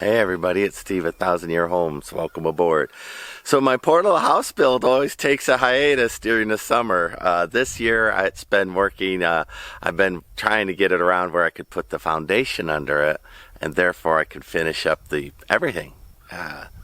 Hey everybody, it's Steve at 1000 Year Homes. Welcome aboard. So my poor little house build always takes a hiatus during the summer. This year it's been working, I've been trying to get it around where I could put the foundation under it and therefore I could finish up everything.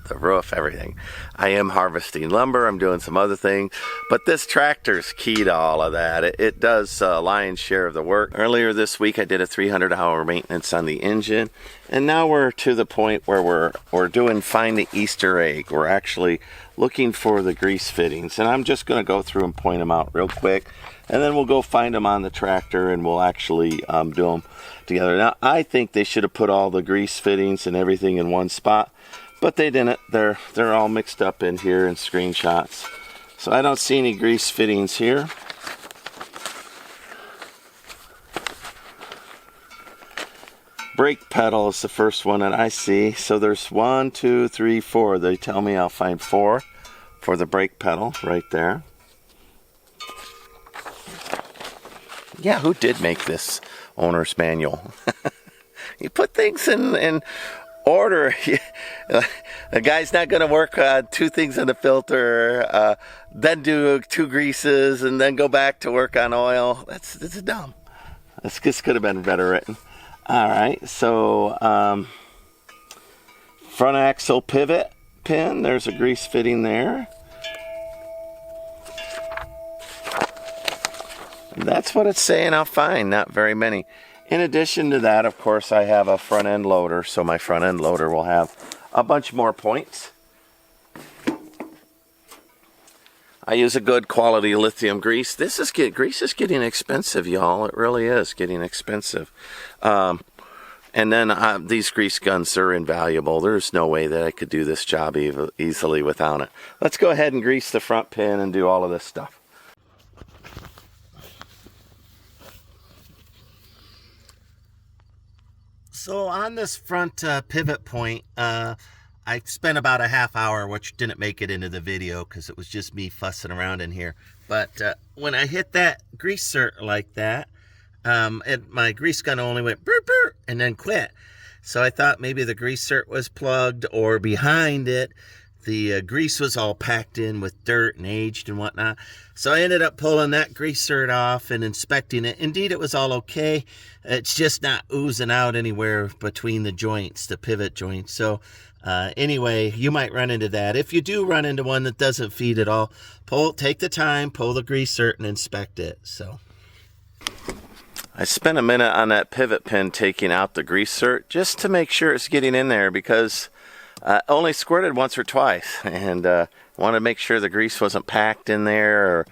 The roof, everything. I am harvesting lumber, I'm doing some other things, but this tractor's key to all of that. It does a lion's share of the work. Earlier this week I did a 300-hour maintenance on the engine, and now we're to the point where we're doing find the Easter egg. We're actually looking for the grease fittings, and I'm just going to go through and point them out real quick, and then we'll go find them on the tractor and we'll actually do them together. Now I think they should have put all the grease fittings and everything in one spot, but they didn't. They're all mixed up in here in screenshots. So I don't see any grease fittings here. Brake pedal is the first one that I see. So there's 1, 2, 3, 4. They tell me I'll find 4 for the brake pedal right there. Yeah, who did make this owner's manual? You put things in order. A guy's not going to work 2 things on the filter, then do 2 greases, and then go back to work on oil. That's dumb. This could have been better written. All right, so front axle pivot pin. There's a grease fitting there. And that's what it's saying I'll find. Not very many. In addition to that, of course, I have a front end loader, so my front end loader will have a bunch more points. I use a good quality lithium grease. Grease is getting expensive, y'all. It really is getting expensive. And then these grease guns are invaluable. There's no way that I could do this job easily without it. Let's go ahead and grease the front pin and do all of this stuff. So on this front pivot point, I spent about a half hour, which didn't make it into the video because it was just me fussing around in here. But when I hit that grease zerk like that, my grease gun only went burp, burp, and then quit. So I thought maybe the grease zerk was plugged, or behind it, the grease was all packed in with dirt and aged and whatnot. So I ended up pulling that grease zerk off and inspecting it. Indeed, it was all okay. It's just not oozing out anywhere between the joints, the pivot joints. So anyway, you might run into that. If you do run into one that doesn't feed at all, take the time, pull the grease zerk and inspect it. So I spent a minute on that pivot pin taking out the grease zerk just to make sure it's getting in there, because only squirted once or twice, and wanted to make sure the grease wasn't packed in there,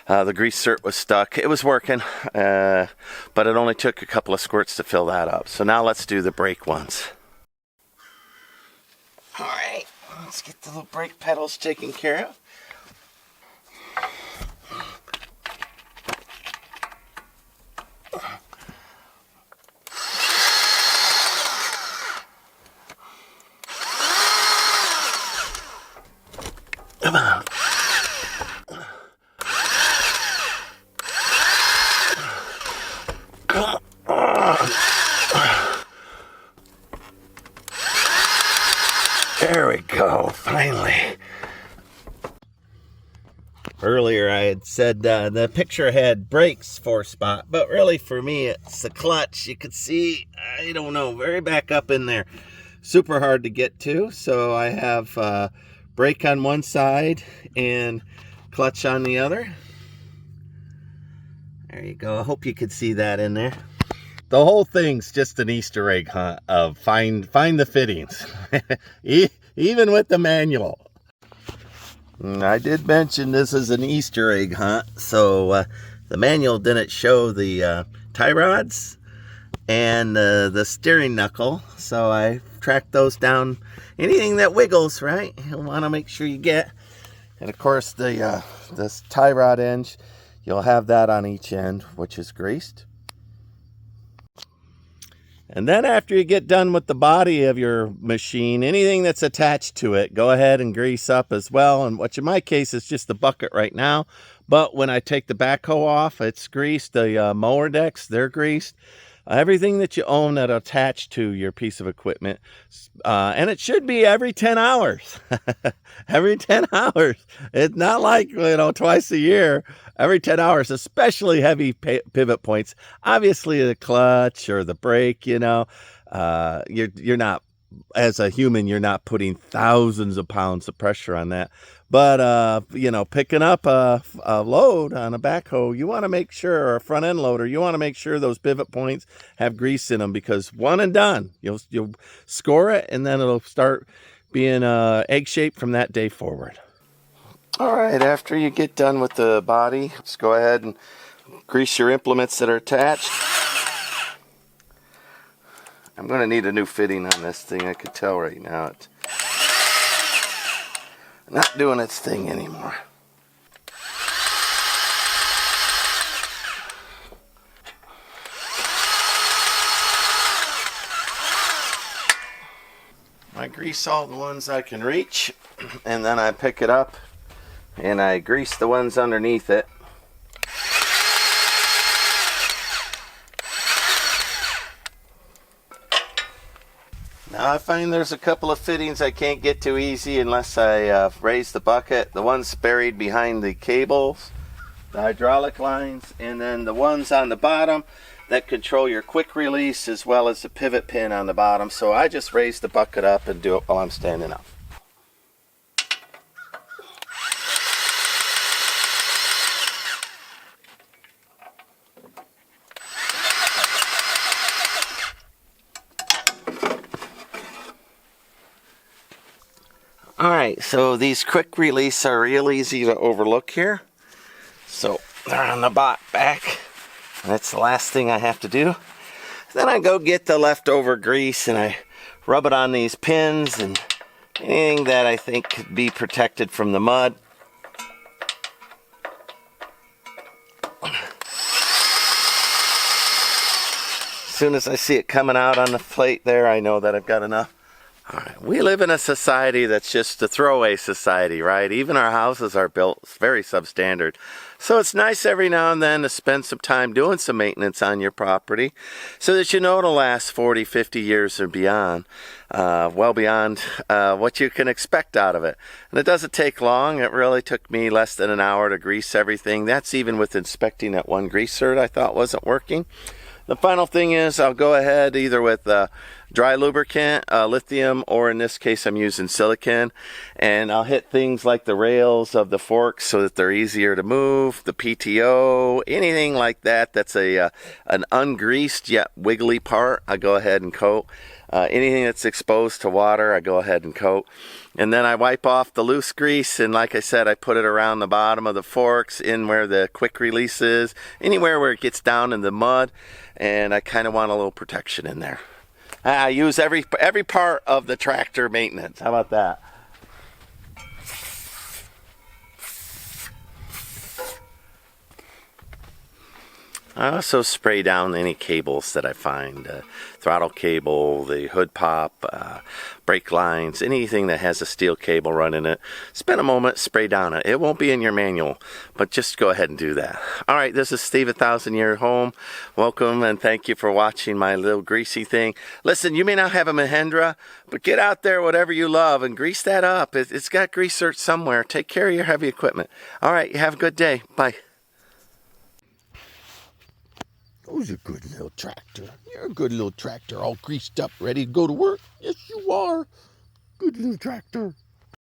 or the grease zerk was stuck. It was working, but it only took a couple of squirts to fill that up. So now let's do the brake ones. All right, let's get the little brake pedals taken care of. Come on. Come on. There we go, finally. Earlier I had said the picture had brakes 4-spot, but really for me it's the clutch. You could see, I don't know, very back up in there. Super hard to get to, so I have brake on one side and clutch on the other. There you go. I hope you could see that in there. The whole thing's just an Easter egg hunt of find the fittings, even with the manual. I did mention this is an Easter egg hunt, so the manual didn't show the tie rods and the steering knuckle, so I tracked those down. Anything that wiggles, right, you'll want to make sure you get. And of course this tie rod end, you'll have that on each end, which is greased. And then after you get done with the body of your machine, anything that's attached to it, go ahead and grease up as well. And which in my case is just the bucket right now. But when I take the backhoe off, it's greased. The mower decks, they're greased. everything that you own that attached to your piece of equipment. And it should be every 10 hours. Every 10 hours. It's not like, twice a year. Every 10 hours, especially heavy pivot points. Obviously, the clutch or the brake, you're not, as a human, you're not putting thousands of pounds of pressure on that. But, picking up a load on a backhoe, you want to make sure, or a front end loader, you want to make sure those pivot points have grease in them, because one and done, you'll score it, and then it'll start being egg shaped from that day forward. All right, after you get done with the body, just go ahead and grease your implements that are attached. I'm going to need a new fitting on this thing. I could tell right now it's not doing its thing anymore. I grease all the ones I can reach, and then I pick it up and I grease the ones underneath it. Now I find there's a couple of fittings I can't get to easy unless I raise the bucket. The ones buried behind the cables, the hydraulic lines, and then the ones on the bottom that control your quick release, as well as the pivot pin on the bottom. So I just raise the bucket up and do it while I'm standing up. Alright, so these quick release are real easy to overlook here. So they're on the back. That's the last thing I have to do. Then I go get the leftover grease and I rub it on these pins and anything that I think could be protected from the mud. As soon as I see it coming out on the plate there, I know that I've got enough. All right. We live in a society that's just a throwaway society, right? Even our houses are built very substandard. So it's nice every now and then to spend some time doing some maintenance on your property so that it'll last 40, 50 years or beyond, well beyond what you can expect out of it. And it doesn't take long. It really took me less than an hour to grease everything. That's even with inspecting that one greaser I thought wasn't working. The final thing is I'll go ahead either with dry lubricant, lithium, or in this case I'm using silicone, and I'll hit things like the rails of the forks so that they're easier to move, the PTO, anything like that that's an ungreased yet wiggly part, I go ahead and coat. Anything that's exposed to water, I go ahead and coat. And then I wipe off the loose grease, and like I said, I put it around the bottom of the forks, in where the quick release is, anywhere where it gets down in the mud, and I kind of want a little protection in there. I use every part of the tractor maintenance. How about that? I also spray down any cables that I find, throttle cable, the hood pop, brake lines, anything that has a steel cable running it. Spend a moment, spray down it. It won't be in your manual, but just go ahead and do that. All right, this is Steve, 1,000 Year Home. Welcome, and thank you for watching my little greasy thing. Listen, you may not have a Mahindra, but get out there, whatever you love, and grease that up. It's got grease zerk somewhere. Take care of your heavy equipment. All right, you have a good day. Bye. Who's a good little tractor? You're a good little tractor, all greased up, ready to go to work. Yes, you are. Good little tractor.